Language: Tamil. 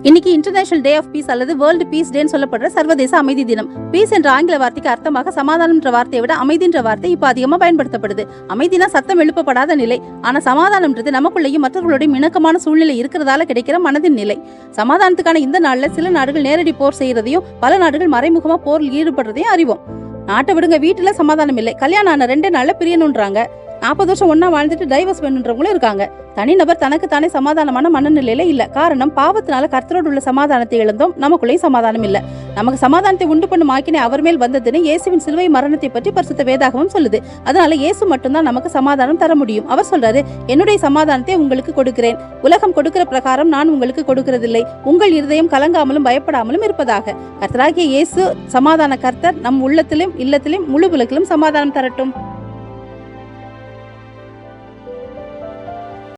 இன்னைக்கு இன்டர்நேஷனல் டே ஆஃப் பீஸ் அல்லது வேர்ல்டு பீஸ் டேன்னு சொல்லப்படுற சர்வதேச அமைதி தினம். பீஸ் என்ற ஆங்கில வார்த்தைக்கு அர்த்தமாக சமாதானம் என்ற வார்த்தையை விட அமைதின்ற வார்த்தை இப்ப அதிகமா பயன்படுத்தப்படுது. அமைதினா சத்தம் எழுப்பப்படாத நிலை. ஆனா சமாதானம்ன்றது நமக்குள்ளேயும் மற்றவர்களுடைய இணக்கமான சூழ்நிலை இருக்கிறதால கிடைக்கிற மனதின் நிலை. சமாதானத்துக்கான இந்த நாள்ல சில நாடுகள் நேரடி போர் செய்யறதையும் பல நாடுகள் மறைமுகமா போரில் ஈடுபடுறதையும் அறிவோம். நாட்டை விடுங்க, வீட்டுல சமாதானம் இல்லை. கல்யாணம் ஆன 2 நாள்ல பிரியணுன்றாங்க. 40 வருஷம் ஒன்னா வாழ்ந்துட்டு டைவர்ஸ் வேணுன்றவங்களும் இருக்காங்க. தனிநபர் தனக்கு தானே சமாதானமான மனநிலையில இல்ல. காரணம், பாவத்தினால கர்த்தரோடு உள்ள சமாதானத்தை இழந்தோம். நமக்குள்ளேயும் சமாதானம் இல்ல. நமக்கு சமாதானத்தை உண்டு பண்ணும் ஆக்கினை அவர் மேல் வந்ததுன்னு இயேசுவின் சிலுவை மரணத்தை பற்றி பரிசுத்த வேதாகமம் சொல்லுது. அதனால இயேசு மட்டும்தான் நமக்கு சமாதானம் தர முடியும். அவர் சொல்றாரு, என்னுடைய சமாதானத்தை உங்களுக்கு கொடுக்கிறேன். உலகம் கொடுக்கிற பிரகாரம் நான் உங்களுக்கு கொடுக்கிறதில்லை. உங்கள் இருதயம் கலங்காமலும் பயப்படாமலும் இருப்பதாக. கர்த்தராகிய இயேசு சமாதான கர்த்தர் நம் உள்ளத்திலும் இல்லத்திலும் முழு உலகிலும் சமாதானம் தரட்டும்.